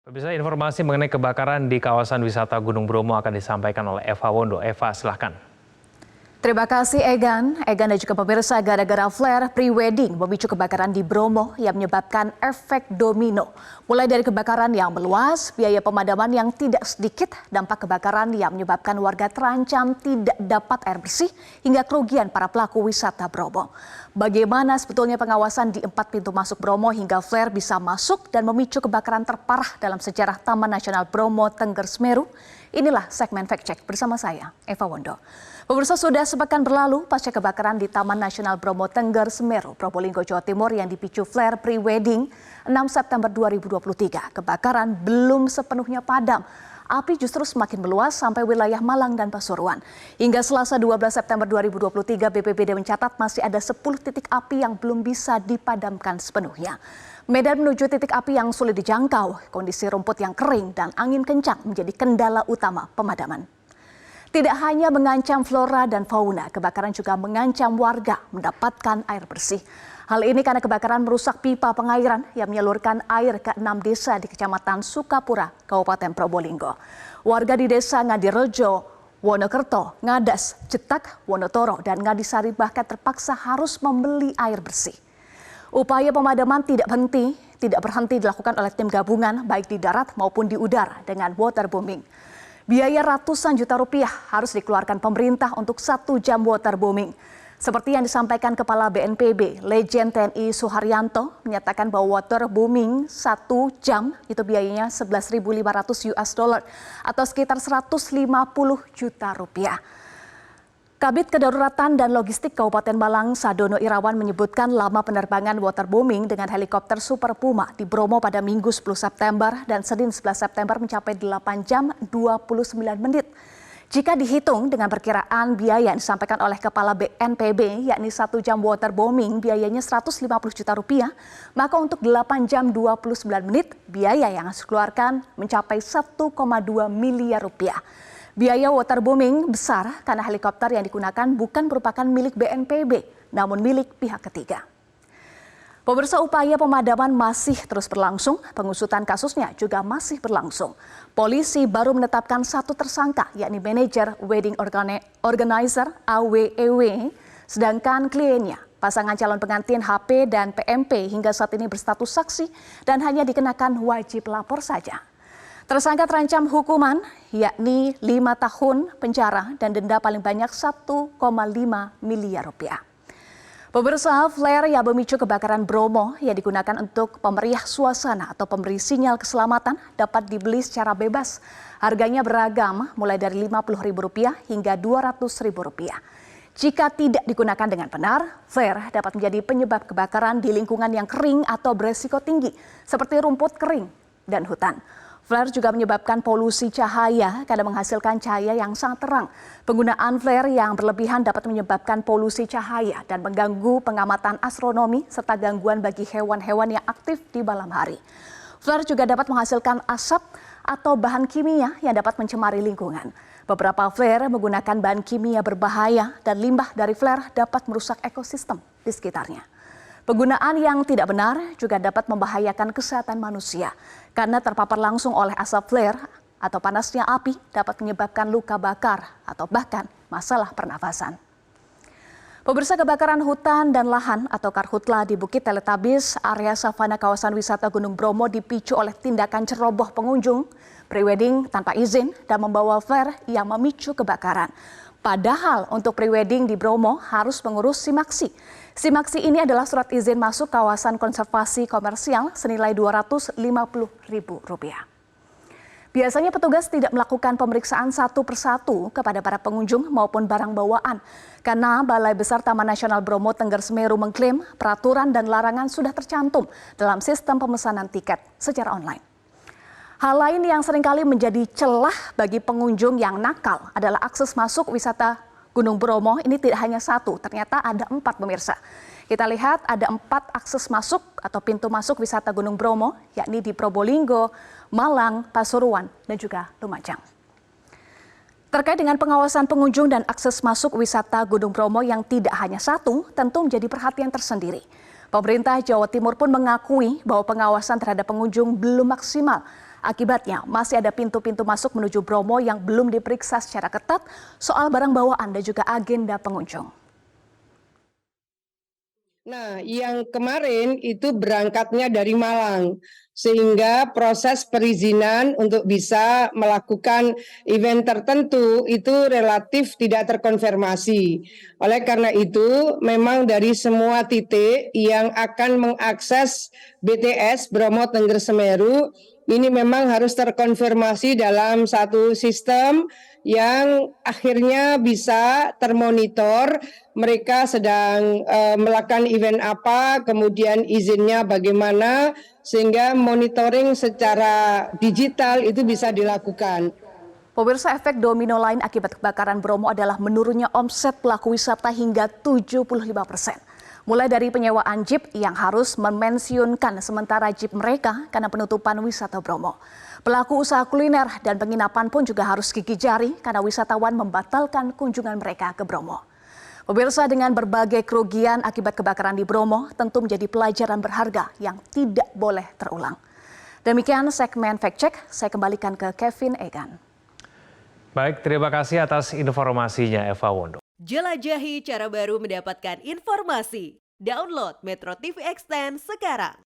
Pemirsa, informasi mengenai kebakaran di kawasan wisata Gunung Bromo akan disampaikan oleh Eva Wondo. Eva, silahkan. Terima kasih Egan dan juga pemirsa, gara-gara flare pre-wedding memicu kebakaran di Bromo yang menyebabkan efek domino. Mulai dari kebakaran yang meluas, biaya pemadaman yang tidak sedikit, dampak kebakaran yang menyebabkan warga terancam tidak dapat air bersih, hingga kerugian para pelaku wisata Bromo. Bagaimana sebetulnya pengawasan di 4 pintu masuk Bromo hingga flare bisa masuk dan memicu kebakaran terparah dalam sejarah Taman Nasional Bromo Tengger Semeru? Inilah segmen Fact Check bersama saya, Eva Wondo. Pemirsa, sudah sepekan berlalu pasca kebakaran di Taman Nasional Bromo Tengger Semeru, Probolinggo, Jawa Timur yang dipicu flare pre-wedding 6 September 2023. Kebakaran belum sepenuhnya padam. Api justru semakin meluas sampai wilayah Malang dan Pasuruan. Hingga Selasa 12 September 2023, BPBD mencatat masih ada 10 titik api yang belum bisa dipadamkan sepenuhnya. Medan menuju titik api yang sulit dijangkau, kondisi rumput yang kering dan angin kencang menjadi kendala utama pemadaman. Tidak hanya mengancam flora dan fauna, kebakaran juga mengancam warga mendapatkan air bersih. Hal ini karena kebakaran merusak pipa pengairan yang menyalurkan air ke 6 desa di Kecamatan Sukapura, Kabupaten Probolinggo. Warga di desa Ngadirejo, Wonokerto, Ngadas, Cetak, Wonotoro, dan Ngadisari bahkan terpaksa harus membeli air bersih. Upaya pemadaman tidak berhenti dilakukan oleh tim gabungan baik di darat maupun di udara dengan waterbombing. Biaya ratusan juta rupiah harus dikeluarkan pemerintah untuk 1 jam waterbombing. Seperti yang disampaikan Kepala BNPB, Legend TNI Suharyanto menyatakan bahwa waterbombing 1 jam itu biayanya 11.500 US dollar atau sekitar 150 juta rupiah. Kabid Kedaruratan dan Logistik Kabupaten Malang, Sadono Irawan, menyebutkan lama penerbangan waterbombing dengan helikopter Super Puma di Bromo pada Minggu 10 September dan Senin 11 September mencapai 8 jam 29 menit. Jika dihitung dengan perkiraan biaya yang disampaikan oleh Kepala BNPB, yakni 1 jam waterbombing biayanya 150 juta rupiah, maka untuk 8 jam 29 menit biaya yang harus dikeluarkan mencapai 1,2 miliar rupiah. Biaya waterbombing besar karena helikopter yang digunakan bukan merupakan milik BNPB, namun milik pihak ketiga. Pemirsa, upaya pemadaman masih terus berlangsung, pengusutan kasusnya juga masih berlangsung. Polisi baru menetapkan 1 tersangka, yakni manajer wedding organizer AWEW, sedangkan kliennya, pasangan calon pengantin HP dan PMP, hingga saat ini berstatus saksi dan hanya dikenakan wajib lapor saja. Tersangka terancam hukuman yakni 5 tahun penjara dan denda paling banyak 1,5 miliar rupiah. Pemirsa, flare yang memicu kebakaran Bromo yang digunakan untuk pemeriah suasana atau pemberi sinyal keselamatan dapat dibeli secara bebas. Harganya beragam mulai dari Rp50.000 hingga Rp200.000. Jika tidak digunakan dengan benar, flare dapat menjadi penyebab kebakaran di lingkungan yang kering atau beresiko tinggi seperti rumput kering dan hutan. Flare juga menyebabkan polusi cahaya karena menghasilkan cahaya yang sangat terang. Penggunaan flare yang berlebihan dapat menyebabkan polusi cahaya dan mengganggu pengamatan astronomi serta gangguan bagi hewan-hewan yang aktif di malam hari. Flare juga dapat menghasilkan asap atau bahan kimia yang dapat mencemari lingkungan. Beberapa flare menggunakan bahan kimia berbahaya dan limbah dari flare dapat merusak ekosistem di sekitarnya. Penggunaan yang tidak benar juga dapat membahayakan kesehatan manusia karena terpapar langsung oleh asap flare atau panasnya api dapat menyebabkan luka bakar atau bahkan masalah pernafasan. Pemirsa, kebakaran hutan dan lahan atau karhutla di Bukit Teletabis, area savana kawasan wisata Gunung Bromo dipicu oleh tindakan ceroboh pengunjung, prewedding tanpa izin dan membawa flare yang memicu kebakaran. Padahal untuk prewedding di Bromo harus mengurus SIMAKSI. SIMAKSI ini adalah surat izin masuk kawasan konservasi komersial senilai Rp250.000. Biasanya petugas tidak melakukan pemeriksaan satu persatu kepada para pengunjung maupun barang bawaan. Karena Balai Besar Taman Nasional Bromo Tengger Semeru mengklaim peraturan dan larangan sudah tercantum dalam sistem pemesanan tiket secara online. Hal lain yang seringkali menjadi celah bagi pengunjung yang nakal adalah akses masuk wisata Gunung Bromo. Ini tidak hanya 1, ternyata ada 4, pemirsa. Kita lihat ada 4 akses masuk atau pintu masuk wisata Gunung Bromo, yakni di Probolinggo, Malang, Pasuruan, dan juga Lumajang. Terkait dengan pengawasan pengunjung dan akses masuk wisata Gunung Bromo yang tidak hanya 1, tentu menjadi perhatian tersendiri. Pemerintah Jawa Timur pun mengakui bahwa pengawasan terhadap pengunjung belum maksimal. Akibatnya, masih ada pintu-pintu masuk menuju Bromo yang belum diperiksa secara ketat soal barang bawaan dan juga agenda pengunjung. Nah, yang kemarin itu berangkatnya dari Malang, sehingga proses perizinan untuk bisa melakukan event tertentu itu relatif tidak terkonfirmasi. Oleh karena itu, memang dari semua titik yang akan mengakses BTS Bromo Tengger Semeru, ini memang harus terkonfirmasi dalam satu sistem yang akhirnya bisa termonitor mereka sedang melakukan event apa, kemudian izinnya bagaimana, sehingga monitoring secara digital itu bisa dilakukan. Pemirsa, efek domino lain akibat kebakaran Bromo adalah menurunnya omset pelaku wisata hingga 75%. Mulai dari penyewaan jeep yang harus memensiunkan sementara jeep mereka karena penutupan wisata Bromo. Pelaku usaha kuliner dan penginapan pun juga harus gigih jari karena wisatawan membatalkan kunjungan mereka ke Bromo. Pemirsa, dengan berbagai kerugian akibat kebakaran di Bromo tentu menjadi pelajaran berharga yang tidak boleh terulang. Demikian segmen Fact Check, saya kembalikan ke Kevin Egan. Baik, terima kasih atas informasinya Eva Wondo. Jelajahi cara baru mendapatkan informasi. Download Metro TV Extend sekarang.